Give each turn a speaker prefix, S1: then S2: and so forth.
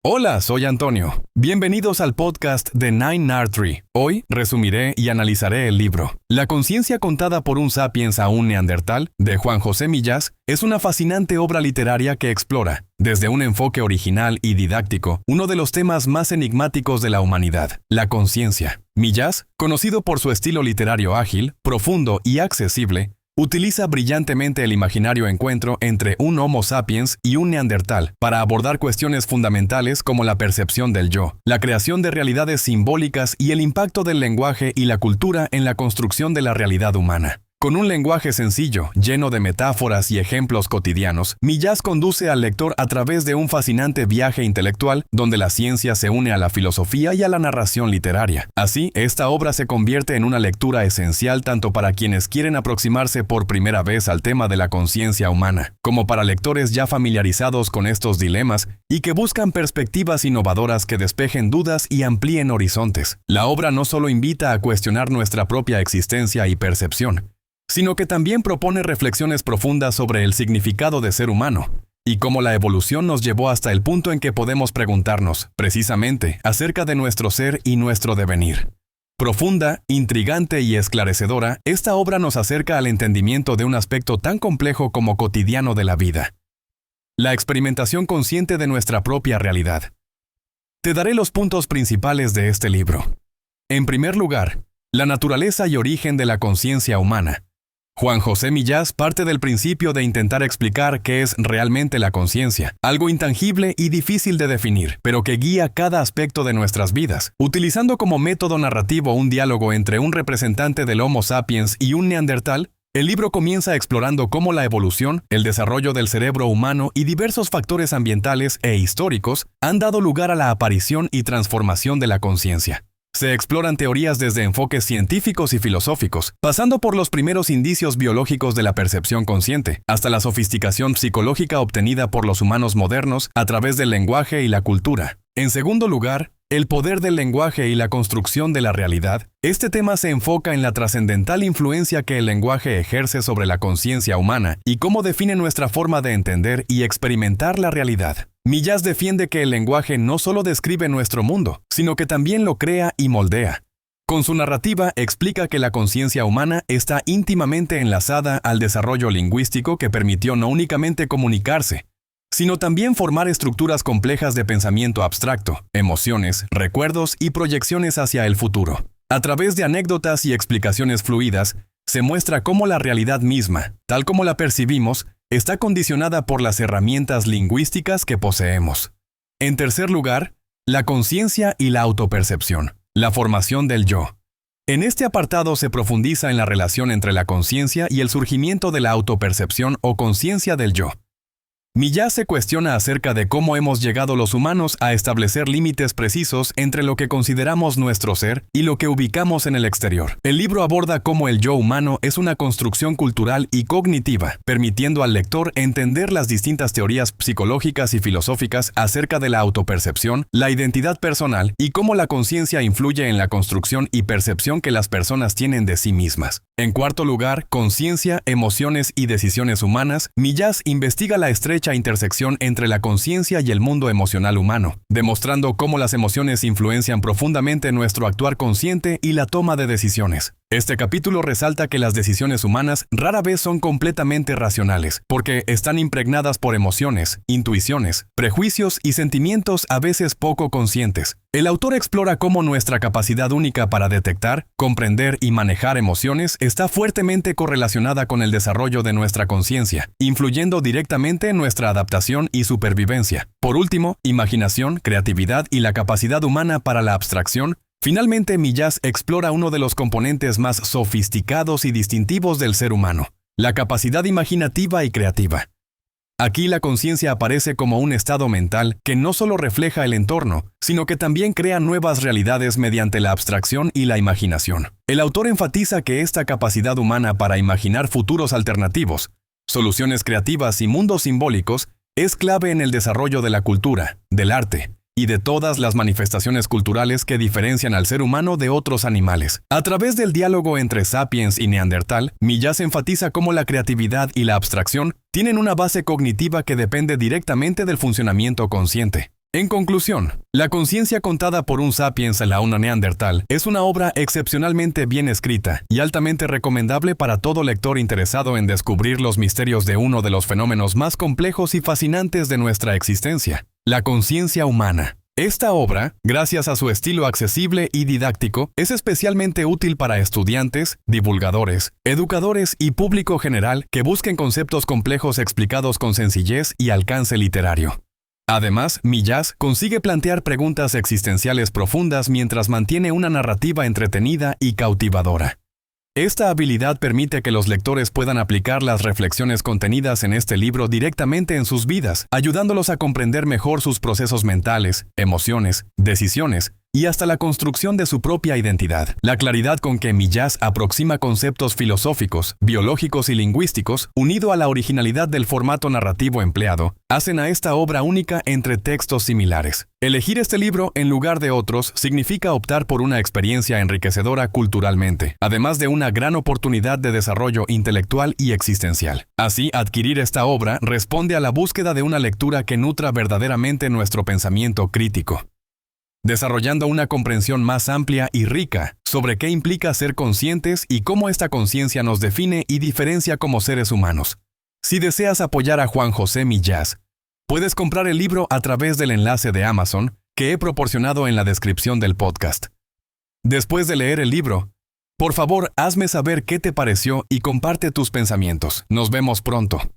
S1: Hola, soy Antonio. Bienvenidos al podcast de Nine Nard Tree. Hoy resumiré y analizaré el libro. La conciencia contada por un sapiens a un neandertal, de Juan José Millás, es una fascinante obra literaria que explora, desde un enfoque original y didáctico, uno de los temas más enigmáticos de la humanidad, la conciencia. Millás, conocido por su estilo literario ágil, profundo y accesible, utiliza brillantemente el imaginario encuentro entre un Homo sapiens y un neandertal para abordar cuestiones fundamentales como la percepción del yo, la creación de realidades simbólicas y el impacto del lenguaje y la cultura en la construcción de la realidad humana. Con un lenguaje sencillo, lleno de metáforas y ejemplos cotidianos, Millás conduce al lector a través de un fascinante viaje intelectual donde la ciencia se une a la filosofía y a la narración literaria. Así, esta obra se convierte en una lectura esencial tanto para quienes quieren aproximarse por primera vez al tema de la conciencia humana, como para lectores ya familiarizados con estos dilemas y que buscan perspectivas innovadoras que despejen dudas y amplíen horizontes. La obra no solo invita a cuestionar nuestra propia existencia y percepción, sino que también propone reflexiones profundas sobre el significado de ser humano y cómo la evolución nos llevó hasta el punto en que podemos preguntarnos, precisamente, acerca de nuestro ser y nuestro devenir. Profunda, intrigante y esclarecedora, esta obra nos acerca al entendimiento de un aspecto tan complejo como cotidiano de la vida: la experimentación consciente de nuestra propia realidad. Te daré los puntos principales de este libro. En primer lugar, la naturaleza y origen de la conciencia humana. Juan José Millás parte del principio de intentar explicar qué es realmente la conciencia, algo intangible y difícil de definir, pero que guía cada aspecto de nuestras vidas, utilizando como método narrativo un diálogo entre un representante del Homo sapiens y un neandertal. El libro comienza explorando cómo la evolución, el desarrollo del cerebro humano y diversos factores ambientales e históricos han dado lugar a la aparición y transformación de la conciencia. Se exploran teorías desde enfoques científicos y filosóficos, pasando por los primeros indicios biológicos de la percepción consciente, hasta la sofisticación psicológica obtenida por los humanos modernos a través del lenguaje y la cultura. En segundo lugar, el poder del lenguaje y la construcción de la realidad. Este tema se enfoca en la trascendental influencia que el lenguaje ejerce sobre la conciencia humana y cómo define nuestra forma de entender y experimentar la realidad. Millás defiende que el lenguaje no solo describe nuestro mundo, sino que también lo crea y moldea. Con su narrativa explica que la conciencia humana está íntimamente enlazada al desarrollo lingüístico que permitió no únicamente comunicarse, sino también formar estructuras complejas de pensamiento abstracto, emociones, recuerdos y proyecciones hacia el futuro. A través de anécdotas y explicaciones fluidas, se muestra cómo la realidad misma, tal como la percibimos, está condicionada por las herramientas lingüísticas que poseemos. En tercer lugar, la conciencia y la autopercepción, la formación del yo. En este apartado se profundiza en la relación entre la conciencia y el surgimiento de la autopercepción o conciencia del yo. Millás se cuestiona acerca de cómo hemos llegado los humanos a establecer límites precisos entre lo que consideramos nuestro ser y lo que ubicamos en el exterior. El libro aborda cómo el yo humano es una construcción cultural y cognitiva, permitiendo al lector entender las distintas teorías psicológicas y filosóficas acerca de la autopercepción, la identidad personal y cómo la conciencia influye en la construcción y percepción que las personas tienen de sí mismas. En cuarto lugar, conciencia, emociones y decisiones humanas. Millás investiga la estrecha intersección entre la conciencia y el mundo emocional humano, demostrando cómo las emociones influencian profundamente nuestro actuar consciente y la toma de decisiones. Este capítulo resalta que las decisiones humanas rara vez son completamente racionales, porque están impregnadas por emociones, intuiciones, prejuicios y sentimientos a veces poco conscientes. El autor explora cómo nuestra capacidad única para detectar, comprender y manejar emociones está fuertemente correlacionada con el desarrollo de nuestra conciencia, influyendo directamente en nuestra adaptación y supervivencia. Por último, imaginación, creatividad y la capacidad humana para la abstracción. Finalmente, Millás explora uno de los componentes más sofisticados y distintivos del ser humano, la capacidad imaginativa y creativa. Aquí la conciencia aparece como un estado mental que no solo refleja el entorno, sino que también crea nuevas realidades mediante la abstracción y la imaginación. El autor enfatiza que esta capacidad humana para imaginar futuros alternativos, soluciones creativas y mundos simbólicos es clave en el desarrollo de la cultura, del arte y de todas las manifestaciones culturales que diferencian al ser humano de otros animales. A través del diálogo entre sapiens y neandertal, Millás enfatiza cómo la creatividad y la abstracción tienen una base cognitiva que depende directamente del funcionamiento consciente. En conclusión, La conciencia contada por un sapiens a una neandertal es una obra excepcionalmente bien escrita y altamente recomendable para todo lector interesado en descubrir los misterios de uno de los fenómenos más complejos y fascinantes de nuestra existencia, la conciencia humana. Esta obra, gracias a su estilo accesible y didáctico, es especialmente útil para estudiantes, divulgadores, educadores y público general que busquen conceptos complejos explicados con sencillez y alcance literario. Además, Millás consigue plantear preguntas existenciales profundas mientras mantiene una narrativa entretenida y cautivadora. Esta habilidad permite que los lectores puedan aplicar las reflexiones contenidas en este libro directamente en sus vidas, ayudándolos a comprender mejor sus procesos mentales, emociones, decisiones y hasta la construcción de su propia identidad. La claridad con que Millás aproxima conceptos filosóficos, biológicos y lingüísticos, unido a la originalidad del formato narrativo empleado, hacen a esta obra única entre textos similares. Elegir este libro en lugar de otros significa optar por una experiencia enriquecedora culturalmente, además de una gran oportunidad de desarrollo intelectual y existencial. Así, adquirir esta obra responde a la búsqueda de una lectura que nutra verdaderamente nuestro pensamiento crítico, desarrollando una comprensión más amplia y rica sobre qué implica ser conscientes y cómo esta conciencia nos define y diferencia como seres humanos. Si deseas apoyar a Juan José Millás, puedes comprar el libro a través del enlace de Amazon que he proporcionado en la descripción del podcast. Después de leer el libro, por favor, hazme saber qué te pareció y comparte tus pensamientos. Nos vemos pronto.